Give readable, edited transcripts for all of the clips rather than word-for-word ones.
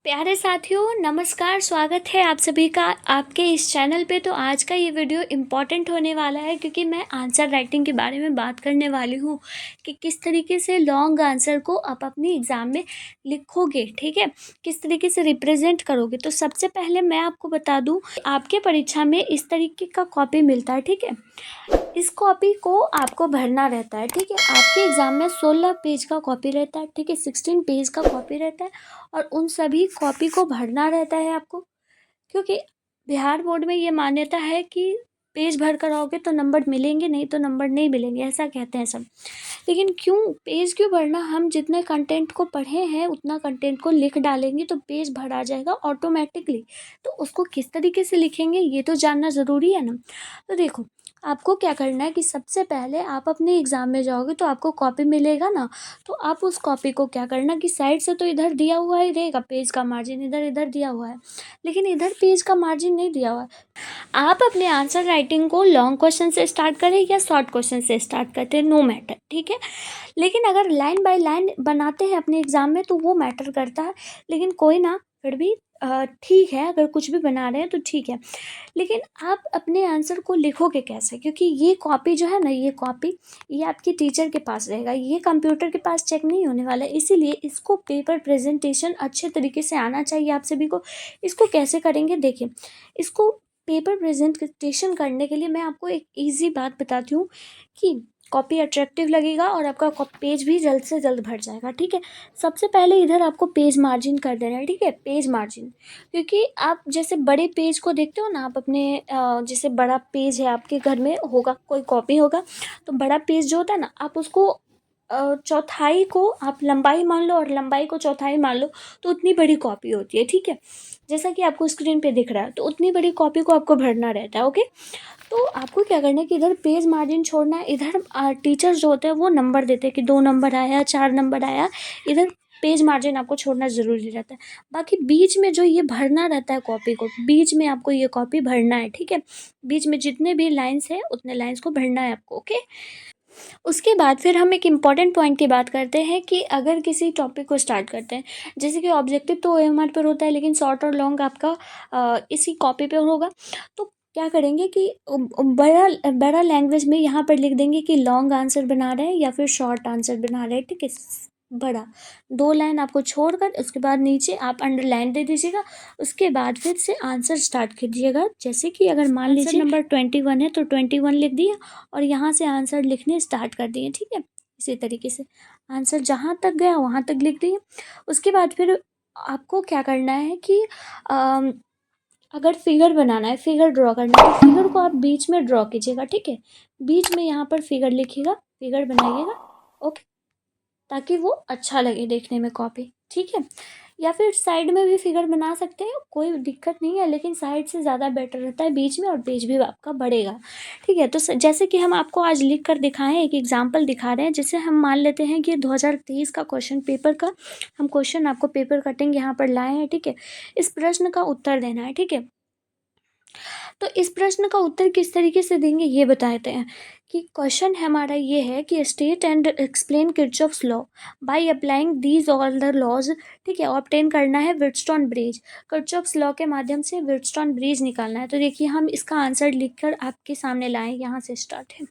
प्यारे साथियों, नमस्कार। स्वागत है आप सभी का आपके इस चैनल पे। तो आज का ये वीडियो इम्पॉर्टेंट होने वाला है क्योंकि मैं आंसर राइटिंग के बारे में बात करने वाली हूँ कि किस तरीके से लॉन्ग आंसर को आप अपनी एग्ज़ाम में लिखोगे, ठीक है, किस तरीके से रिप्रेजेंट करोगे। तो सबसे पहले मैं आपको बता दूँ, आपके परीक्षा में इस तरीके का कॉपी मिलता है, ठीक है। इस कॉपी को आपको भरना रहता है, ठीक है। आपके एग्ज़ाम में 16 पेज का कॉपी रहता है, ठीक है, 16 पेज का कॉपी रहता है और उन सभी कॉपी को भरना रहता है आपको, क्योंकि बिहार बोर्ड में ये मान्यता है कि पेज भर कर आओगे तो नंबर मिलेंगे, नहीं तो नंबर नहीं मिलेंगे, ऐसा कहते हैं सब। लेकिन क्यों पेज क्यों भरना? हम जितने कंटेंट को पढ़े हैं उतना कंटेंट को लिख डालेंगे तो पेज भर आ जाएगा ऑटोमेटिकली। तो उसको किस तरीके से लिखेंगे ये तो जानना ज़रूरी है ना। तो देखो, आपको क्या करना है कि सबसे पहले आप अपने एग्ज़ाम में जाओगे तो आपको कॉपी मिलेगा ना, तो आप उस कॉपी को क्या करना कि साइड से तो इधर दिया हुआ ही रहेगा, पेज का मार्जिन इधर इधर दिया हुआ है, लेकिन इधर पेज का मार्जिन नहीं दिया हुआ है। आप अपने आंसर राइटिंग को लॉन्ग क्वेश्चन से स्टार्ट करें या शॉर्ट क्वेश्चन से स्टार्ट करते हैं, नो मैटर, ठीक है। लेकिन अगर लाइन बाय लाइन बनाते हैं अपने एग्ज़ाम में तो वो मैटर करता है। लेकिन कोई ना, फिर भी ठीक है, अगर कुछ भी बना रहे हैं तो ठीक है। लेकिन आप अपने आंसर को लिखोगे कैसे? क्योंकि ये कॉपी जो है ना, ये कॉपी ये आपकी टीचर के पास रहेगा, ये कंप्यूटर के पास चेक नहीं होने वाला है। इसीलिए इसको पेपर प्रेजेंटेशन अच्छे तरीके से आना चाहिए आप सभी को। इसको कैसे करेंगे देखिए, इसको पेपर प्रेजेंटेशन करने के लिए मैं आपको एक ईजी बात बताती हूँ कि कॉपी अट्रैक्टिव लगेगा और आपका पेज भी जल्द से जल्द भर जाएगा, ठीक है। सबसे पहले इधर आपको पेज मार्जिन कर देना है, ठीक है, पेज मार्जिन। क्योंकि आप जैसे बड़े पेज को देखते हो ना, आप अपने जैसे बड़ा पेज है आपके घर में होगा, कोई कॉपी होगा, तो बड़ा पेज जो होता है ना, आप उसको चौथाई को आप लंबाई मान लो और लंबाई को चौथाई मान लो, तो उतनी बड़ी कॉपी होती है, ठीक है। जैसा कि आपको स्क्रीन पे दिख रहा है, तो उतनी बड़ी कॉपी को आपको भरना रहता है, ओके। तो आपको क्या करना है कि इधर पेज मार्जिन छोड़ना है, इधर टीचर्स जो होते हैं वो नंबर देते हैं कि 2 नंबर आया, 4 नंबर आया, इधर पेज मार्जिन आपको छोड़ना ज़रूरी रहता है। बाकी बीच में जो ये भरना रहता है कॉपी को, बीच में आपको ये कॉपी भरना है, ठीक है। बीच में जितने भी लाइन्स हैं उतने लाइन्स को भरना है आपको, ओके। उसके बाद फिर हम एक इम्पॉर्टेंट पॉइंट की बात करते हैं कि अगर किसी टॉपिक को स्टार्ट करते हैं, जैसे कि ऑब्जेक्टिव तो ओएमआर पर होता है, लेकिन शॉर्ट और लॉन्ग आपका इसी कॉपी पे होगा। तो क्या करेंगे कि बड़ा बड़ा लैंग्वेज में यहाँ पर लिख देंगे कि लॉन्ग आंसर बना रहे हैं या फिर शॉर्ट आंसर बना रहे हैं, ठीक है। बड़ा 2 लाइन आपको छोड़कर उसके बाद नीचे आप अंडरलाइन दे दीजिएगा। उसके बाद फिर से आंसर स्टार्ट कीजिएगा। जैसे कि अगर मान लीजिए नंबर 21 है तो 21 लिख दिया और यहाँ से आंसर लिखने स्टार्ट कर दिए, ठीक है। इसी तरीके से आंसर जहाँ तक गया वहाँ तक लिख दिए। उसके बाद फिर आपको क्या करना है कि अम, अगर फिगर बनाना है, फिगर ड्रॉ करना है, तो फिगर को आप बीच में ड्रॉ कीजिएगा, ठीक है। बीच में यहाँ पर फिगर लिखिएगा, फिगर बनाइएगा, ओके, ताकि वो अच्छा लगे देखने में कॉपी, ठीक है। या फिर साइड में भी फिगर बना सकते हैं, कोई दिक्कत नहीं है, लेकिन साइड से ज़्यादा बेटर रहता है बीच में, और पेज भी आपका बढ़ेगा, ठीक है। तो जैसे कि हम आपको आज लिख कर दिखाएं, एक एग्जांपल दिखा रहे हैं। जैसे हम मान लेते हैं कि 2023 का क्वेश्चन पेपर का हम क्वेश्चन आपको पेपर कटिंग यहाँ पर लाए हैं, ठीक है। इस प्रश्न का उत्तर देना है, ठीक है। तो इस प्रश्न का उत्तर किस तरीके से देंगे ये बताते हैं कि क्वेश्चन हमारा ये है कि state and explain Kirchhoff's law by applying these all the laws, ठीक है। ऑब्टेन करना है व्हिटस्टोन ब्रिज, किर्चॉफ्स लॉ के माध्यम से व्हिटस्टोन ब्रिज निकालना है। तो देखिए, हम इसका आंसर लिखकर आपके सामने लाएं, यहाँ से स्टार्ट है,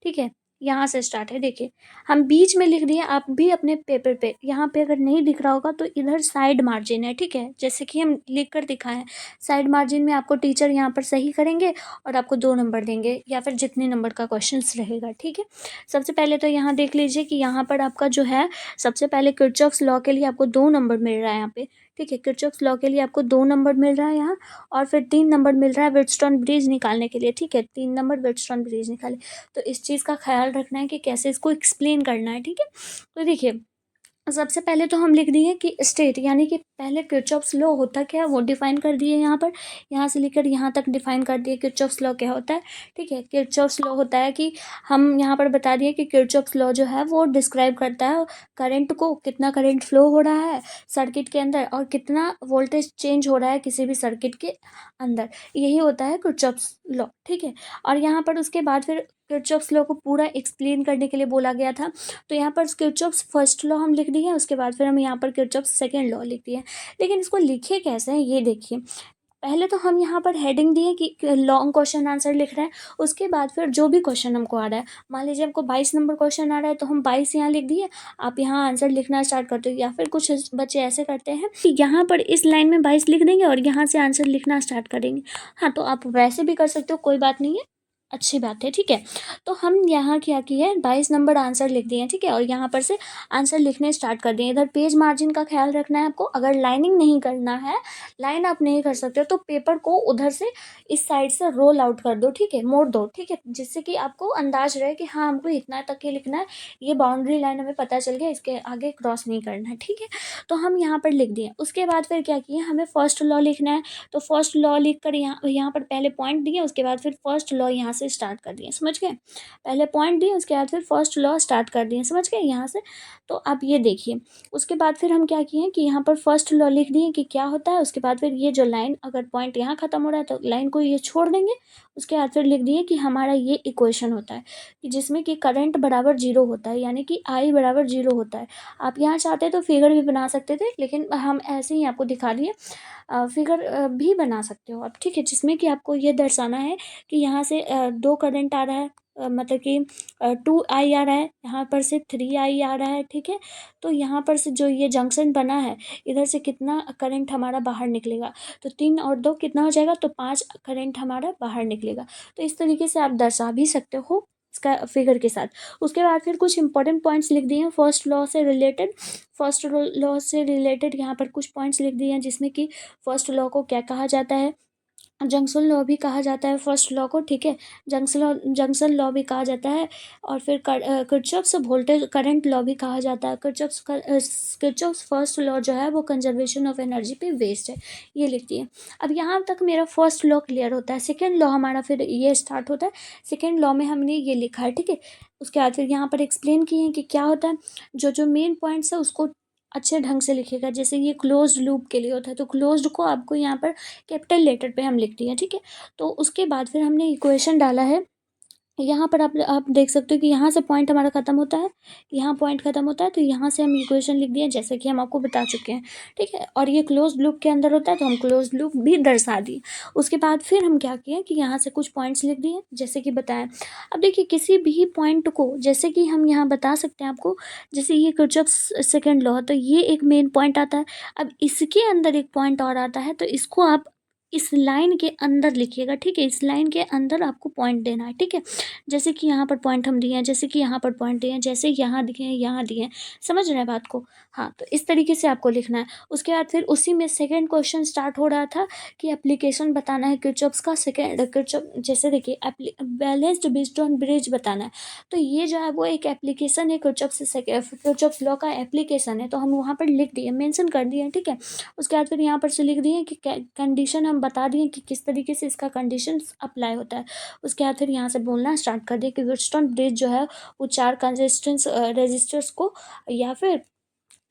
ठीक है। यहाँ से स्टार्ट है, देखिए हम बीच में लिख दिए। आप भी अपने पेपर पे यहाँ पे अगर नहीं दिख रहा होगा तो इधर साइड मार्जिन है, ठीक है, जैसे कि हम लिख कर दिखाएं। साइड मार्जिन में आपको टीचर यहाँ पर सही करेंगे और आपको 2 नंबर देंगे या फिर जितने नंबर का क्वेश्चन रहेगा, ठीक है। सबसे पहले तो यहाँ देख लीजिए कि यहाँ पर आपका जो है, सबसे पहले किर्चॉफ्स लॉ के लिए आपको 2 नंबर मिल रहा है यहाँ पे, ठीक है। किर्चॉफ्स लॉ के लिए आपको 2 नंबर मिल रहा है यहाँ, और फिर 3 नंबर मिल रहा है व्हिटस्टोन ब्रिज निकालने के लिए, ठीक है। 3 नंबर व्हिटस्टोन ब्रिज निकाले। तो इस चीज़ का ख्याल रखना है कि कैसे इसको एक्सप्लेन करना है, ठीक है। तो देखिए, सबसे पहले तो हम लिख दिए कि स्टेट, यानी कि पहले किर्चॉफ्स लॉ होता क्या है वो डिफाइन कर दिए यहाँ पर, यहाँ से लेकर यहाँ तक डिफाइन कर दिए किर्चॉफ्स लॉ क्या होता है, ठीक है। किर्चॉफ्स लॉ होता है कि हम यहाँ पर बता दिए कि किर्चॉफ्स लॉ जो है वो डिस्क्राइब करता है करंट को, कितना करंट फ्लो हो रहा है सर्किट के अंदर और कितना वोल्टेज चेंज हो रहा है किसी भी सर्किट के अंदर, यही होता है किर्चॉफ्स लॉ, ठीक है। और यहाँ पर उसके बाद फिर किरचॉफ्स लॉ को पूरा एक्सप्लेन करने के लिए बोला गया था। तो यहाँ पर किरचॉफ्स फर्स्ट लॉ हम लिख दिए, उसके बाद फिर हम यहाँ पर किरचॉफ्स सेकेंड लॉ लिख दिए। लेकिन इसको लिखे कैसे हैं ये देखिए। पहले तो हम यहाँ पर हेडिंग दिए कि लॉन्ग क्वेश्चन आंसर लिख रहे हैं, उसके बाद फिर जो भी क्वेश्चन हमको आ रहा है, मान लीजिए हमको 22 नंबर क्वेश्चन आ रहा है तो हम 22 यहाँ लिख दिए, आप यहाँ आंसर लिखना स्टार्ट करते हो। या फिर कुछ बच्चे ऐसे करते हैं कि यहाँ पर इस लाइन में 22 लिख देंगे और यहाँ से आंसर लिखना स्टार्ट करेंगे। हाँ, तो आप वैसे भी कर सकते हो, कोई बात नहीं है, अच्छी बात है, ठीक है। तो हम यहाँ क्या किए, 22 नंबर आंसर लिख दिए, ठीक है, और यहाँ पर से आंसर लिखने स्टार्ट कर दिए। इधर पेज मार्जिन का ख्याल रखना है आपको। अगर लाइनिंग नहीं करना है, लाइन आप नहीं कर सकते हो, तो पेपर को उधर से इस साइड से रोल आउट कर दो, ठीक है, मोड़ दो, ठीक है, जिससे कि आपको अंदाज रहे कि हाँ हमको इतना तक ही लिखना है, ये बाउंड्री लाइन हमें पता चल गया, इसके आगे क्रॉस नहीं करना है, ठीक है। तो हम यहाँ पर लिख दिए। उसके बाद फिर क्या किए, हमें फर्स्ट लॉ लिखना है, तो फर्स्ट लॉ लिख कर यहाँ पर पहले पॉइंट दिए, उसके बाद फिर फर्स्ट लॉ यहाँ से स्टार्ट कर दिए, समझ गए। पहले पॉइंट दिए, उसके बाद फिर फर्स्ट लॉ स्टार्ट कर दिए, समझ गए यहाँ से। तो अब ये देखिए, उसके बाद फिर हम क्या किए कि यहाँ पर फर्स्ट लॉ लिख दिए कि क्या होता है। उसके बाद फिर ये जो लाइन, अगर पॉइंट यहाँ खत्म हो रहा है तो लाइन को ये छोड़ देंगे। उसके बाद फिर लिख दिए कि हमारा ये इक्वेशन होता है कि जिसमें कि करंट बराबर 0 होता है, यानी कि I बराबर 0 होता है। आप यहाँ चाहते तो फिगर भी बना सकते थे, लेकिन हम ऐसे ही आपको दिखा दिए। फिगर भी बना सकते हो आप, ठीक है, जिसमें कि आपको ये दर्शाना है कि यहाँ से 2 करंट आ रहा है, मतलब कि 2I आ रहा है, यहाँ पर से 3I आ रहा है, ठीक है। तो यहाँ पर से जो ये जंक्शन बना है, इधर से कितना करंट हमारा बाहर निकलेगा, तो 3 और 2 कितना हो जाएगा, तो 5 करंट हमारा बाहर निकलेगा। तो इस तरीके से आप दर्शा भी सकते हो इसका फिगर के साथ। उसके बाद फिर कुछ इंपॉर्टेंट पॉइंट्स लिख दिए हैं फर्स्ट लॉ से रिलेटेड। फर्स्ट लॉ से रिलेटेड यहाँ पर कुछ पॉइंट्स लिख दिए हैं, जिसमें कि फर्स्ट लॉ को क्या कहा जाता है, जंक्शन लॉ भी कहा जाता है फर्स्ट लॉ को, ठीक है, जंक्शन लॉ भी कहा जाता है। और फिर किरचॉफ्स वोल्टेज करंट लॉ भी कहा जाता है। किरचॉफ्स फर्स्ट लॉ जो है वो कंजर्वेशन ऑफ एनर्जी पे बेस्ड है, ये लिख दिए। अब यहाँ तक मेरा फर्स्ट लॉ क्लियर होता है। सेकेंड लॉ हमारा फिर ये स्टार्ट होता है। सेकेंड लॉ में हमने ये लिखा है, ठीक है। उसके बाद फिर यहाँ पर एक्सप्लेन किए हैं कि क्या होता है। जो मेन पॉइंट्स है उसको अच्छे ढंग से लिखेगा। जैसे ये क्लोज्ड लूप के लिए होता है, तो क्लोज्ड को आपको यहाँ पर कैपिटल लेटर पे हम लिख दिए, ठीक है। तो उसके बाद फिर हमने इक्वेशन डाला है। यहाँ पर आप देख सकते हो कि यहाँ से पॉइंट हमारा ख़त्म होता है, यहाँ पॉइंट ख़त्म होता है, तो यहाँ से हम इक्वेशन लिख दिए, जैसे कि हम आपको बता चुके हैं, ठीक है। और ये क्लोज लूप के अंदर होता है, तो हम क्लोज लूप भी दर्शा दिए। उसके बाद फिर हम क्या किए कि यहाँ से कुछ पॉइंट्स लिख दिए, जैसे कि बताएं। अब देखिए, किसी भी पॉइंट को जैसे कि हम यहाँ बता सकते हैं आपको, जैसे ये किरचॉफ्स सेकेंड लॉ, तो ये एक मेन पॉइंट आता है। अब इसके अंदर एक पॉइंट और आता है, तो इसको आप इस लाइन के अंदर लिखिएगा, ठीक है। इस लाइन के अंदर आपको पॉइंट देना है, ठीक है। जैसे कि यहाँ पर पॉइंट हम दिए हैं, जैसे कि यहाँ पर पॉइंट दिए हैं, जैसे यहाँ दिए हैं, यहाँ दिए हैं, समझ रहे हैं बात को। हाँ, तो इस तरीके से आपको लिखना है। उसके बाद फिर उसी में सेकंड क्वेश्चन स्टार्ट हो रहा था कि एप्लीकेशन बताना है किरचॉफ्स का। किरचॉफ, जैसे देखिए, बैलेंस्ड व्हीटस्टोन ब्रिज बताना है। तो ये जो है वो एक एप्लीकेशन है, किरचॉफ्स लॉ का एप्लीकेशन है, तो हम वहाँ पर लिख दिए, मेंशन कर दिए, ठीक है। उसके बाद फिर यहाँ पर से लिख दिए कि कंडीशन हम बता दिए कि किस तरीके से इसका कंडीशन अप्लाई होता है। उसके बाद फिर यहाँ से बोलना स्टार्ट कर दिए कि व्हीटस्टोन ब्रिज जो है वो 4 रेजिस्टर्स को या फिर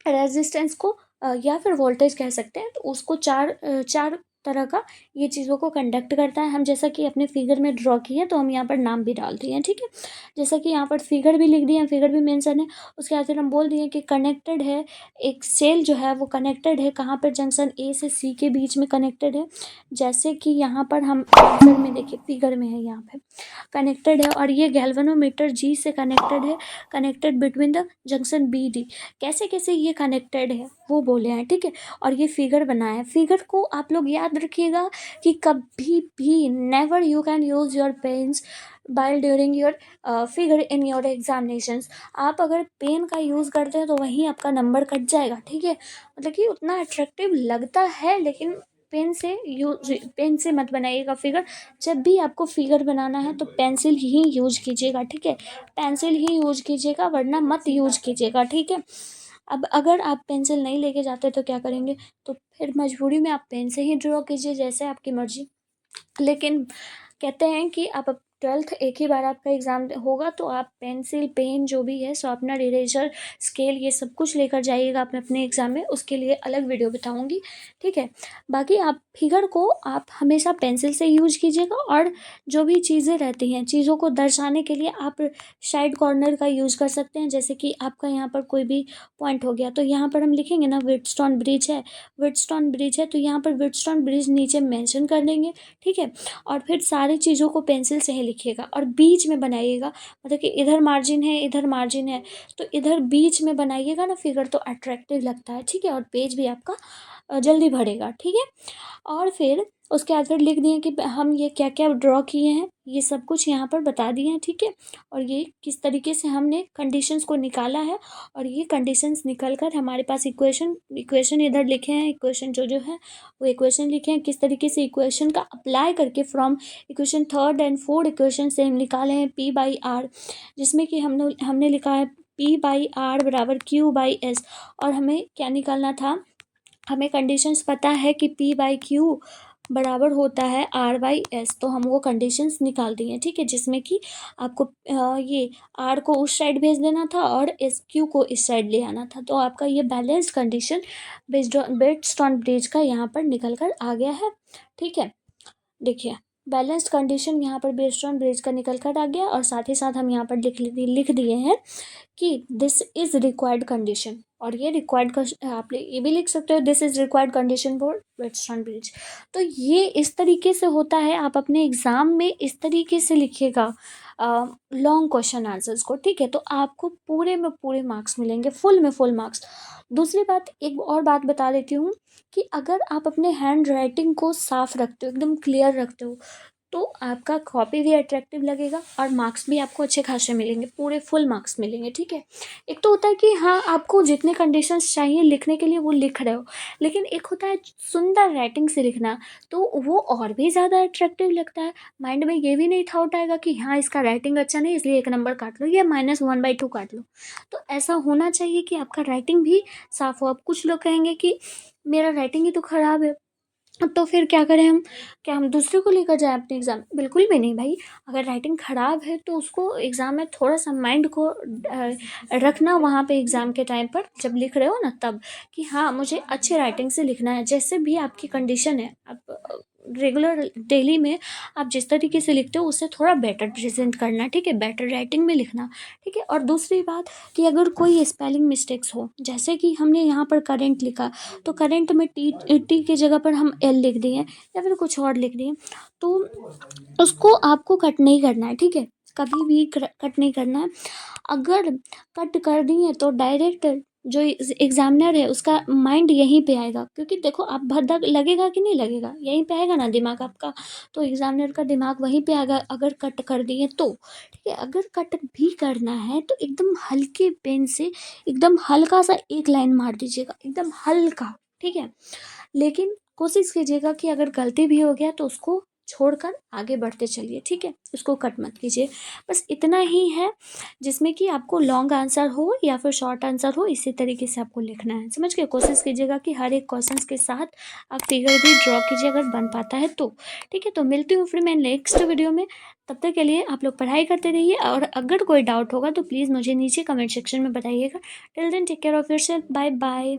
या फिर वोल्टेज कह सकते हैं, तो उसको चार तरह का ये चीज़ों को कंडक्ट करता है। हम जैसा कि अपने फिगर में ड्रॉ किए, तो हम यहाँ पर नाम भी डाल दिए हैं, ठीक है। जैसा कि यहाँ पर फिगर भी लिख दिए हैं, फिगर भी मेंशन है। उसके बाद फिर हम बोल दिए कि कनेक्टेड है, एक सेल जो है वो कनेक्टेड है, कहाँ पर, जंक्शन ए से सी के बीच में कनेक्टेड है। जैसे कि यहाँ पर हम आंसर में देखिए, फिगर में है, यहाँ पे कनेक्टेड है। और ये गैल्वेनोमीटर जी से कनेक्टेड है, connected between the junction B D. कैसे कैसे ये कनेक्टेड है वो बोले हैं, ठीक है। और ये फिगर बनाया है। फिगर को आप लोग याद रखिएगा कि कभी भी never you can use your pencil during your figure in your examinations. आप अगर पेन का यूज़ करते हैं तो वहीं आपका नंबर कट जाएगा, ठीक है। मतलब कि उतना अट्रैक्टिव लगता है, लेकिन पेन से मत बनाइएगा फिगर। जब भी आपको फिगर बनाना है तो पेंसिल ही यूज कीजिएगा, ठीक है। पेंसिल ही यूज कीजिएगा, वरना मत यूज कीजिएगा, ठीक है। अब अगर आप पेंसिल नहीं लेके जाते तो क्या करेंगे, तो फिर मजबूरी में आप पेन से ही ड्रॉ कीजिए, जैसे आपकी मर्जी। लेकिन कहते हैं कि आप 12th एक ही बार आपका एग्ज़ाम होगा, तो आप पेंसिल, पेन जो भी है, शार्पनर, इरेजर, स्केल, ये सब कुछ लेकर जाइएगा अपने अपने एग्ज़ाम में। उसके लिए अलग वीडियो बताऊँगी, ठीक है। बाकी आप फिगर को आप हमेशा पेंसिल से यूज कीजिएगा, और जो भी चीज़ें रहती हैं, चीज़ों को दर्शाने के लिए आप साइड कॉर्नर का यूज़ कर सकते हैं। जैसे कि आपका यहाँ पर कोई भी पॉइंट हो गया, तो यहाँ पर हम लिखेंगे ना व्हीटस्टोन ब्रिज है, व्हीटस्टोन ब्रिज है, तो यहाँ पर व्हीटस्टोन ब्रिज नीचे मेंशन कर देंगे, ठीक है। और फिर सारी चीज़ों को पेंसिल से ही लिखिएगा और बीच में बनाइएगा, मतलब कि इधर मार्जिन है, इधर मार्जिन है, तो इधर बीच में बनाइएगा ना फिगर, तो अट्रैक्टिव लगता है, ठीक है। और पेज भी आपका जल्दी भरेगा, ठीक है। और फिर उसके बाद फिर लिख दिए कि हम ये क्या क्या ड्रॉ किए हैं, ये सब कुछ यहाँ पर बता दिए हैं, ठीक है। और ये किस तरीके से हमने कंडीशंस को निकाला है, और ये कंडीशंस निकल कर हमारे पास इक्वेशन इधर लिखे हैं, इक्वेशन जो जो है वो इक्वेशन लिखे हैं, किस तरीके से इक्वेशन का अप्लाई करके from equation third and fourth equation से हम निकाले हैं P/R, जिसमें कि हमने लिखा है P/R बराबर Q/S। और हमें क्या निकालना था, हमें कंडीशंस पता है कि P/Q बराबर होता है R/S, तो हम वो कंडीशंस निकाल दिए, ठीक है। जिसमें कि आपको ये R को उस साइड भेज देना था और SQ को इस साइड ले आना था। तो आपका ये balanced condition based on bridge का यहाँ पर निकल कर आ गया है, ठीक है। देखिए, बैलेंस्ड कंडीशन यहाँ पर बेस्ड ऑन ब्रिज का निकल कर आ गया, और साथ ही साथ हम यहाँ पर लिख दिए हैं कि दिस इज़ रिक्वायर्ड कंडीशन। और ये रिक्वायर्ड आप ये भी लिख सकते हो, this is required condition for western bridge. तो ये इस तरीके से होता है, आप अपने एग्ज़ाम में इस तरीके से लिखिएगा लॉन्ग क्वेश्चन आंसर्स को, ठीक है। तो आपको पूरे में पूरे मार्क्स मिलेंगे, फुल में फुल मार्क्स। दूसरी बात, एक और बात बता देती हूँ कि अगर आप अपने हैंड राइटिंग को साफ रखते हो, एकदम क्लियर रखते हो, तो आपका कॉपी भी अट्रैक्टिव लगेगा और मार्क्स भी आपको अच्छे खासे मिलेंगे, पूरे फुल मार्क्स मिलेंगे, ठीक है। एक तो होता है कि हाँ, आपको जितने कंडीशंस चाहिए लिखने के लिए वो लिख रहे हो, लेकिन एक होता है सुंदर राइटिंग से लिखना, तो वो और भी ज़्यादा अट्रैक्टिव लगता है। माइंड में ये भी नहीं थाउट आएगा कि हाँ, इसका राइटिंग अच्छा नहीं, इसलिए 1 नंबर काट लो या -1/2 काट लो। तो ऐसा होना चाहिए कि आपका राइटिंग भी साफ हो। अब कुछ लोग कहेंगे कि मेरा राइटिंग ही तो ख़राब है, तो फिर क्या करें हम? क्या हम दूसरे को लेकर जाएँ अपने एग्ज़ाम? बिल्कुल भी नहीं भाई। अगर राइटिंग ख़राब है तो उसको एग्ज़ाम में थोड़ा-सा माइंड को रखना वहाँ पे एग्ज़ाम के टाइम पर जब लिख रहे हो ना तब, कि हाँ, मुझे अच्छी राइटिंग से लिखना है। जैसे भी आपकी कंडीशन है, आप रेगुलर डेली में आप जिस तरीके से लिखते हो उससे थोड़ा बेटर प्रेज़ेंट करना, ठीक है? बेटर राइटिंग में लिखना, ठीक है? और दूसरी बात कि अगर कोई स्पेलिंग मिस्टेक्स हो, जैसे कि हमने यहाँ पर करंट लिखा, तो करंट में टी की जगह पर हम एल लिख दिए या फिर कुछ और लिख दिए, तो उसको आपको कट नहीं करना है, ठीक है। कभी भी कट नहीं करना है। अगर कट कर दिए तो डायरेक्ट जो एग्जामिनर है उसका माइंड यहीं पे आएगा, क्योंकि देखो आप भद्दा लगेगा कि नहीं लगेगा, यहीं पे आएगा ना दिमाग आपका, तो एग्जामिनर का दिमाग वहीं पे आएगा अगर कट कर दिए तो, ठीक है। अगर कट भी करना है तो एकदम हल्के पेन से एकदम हल्का सा एक लाइन मार दीजिएगा, एकदम हल्का, ठीक है। लेकिन कोशिश कीजिएगा कि अगर गलती भी हो गया तो उसको छोड़कर आगे बढ़ते चलिए, ठीक है। उसको कट मत कीजिए। बस इतना ही है जिसमें कि आपको लॉन्ग आंसर हो या फिर शॉर्ट आंसर हो, इसी तरीके से आपको लिखना है, समझ गए। कोशिश कीजिएगा कि हर एक क्वेश्चंस के साथ आप फिगर भी ड्रॉ कीजिए अगर बन पाता है तो, ठीक है। तो मिलती हूँ फिर मैं नेक्स्ट वीडियो में। तब तक के लिए आप लोग पढ़ाई करते रहिए, और अगर कोई डाउट होगा तो प्लीज़ मुझे नीचे कमेंट सेक्शन में बताइएगा। Till then take care of yourself, bye bye.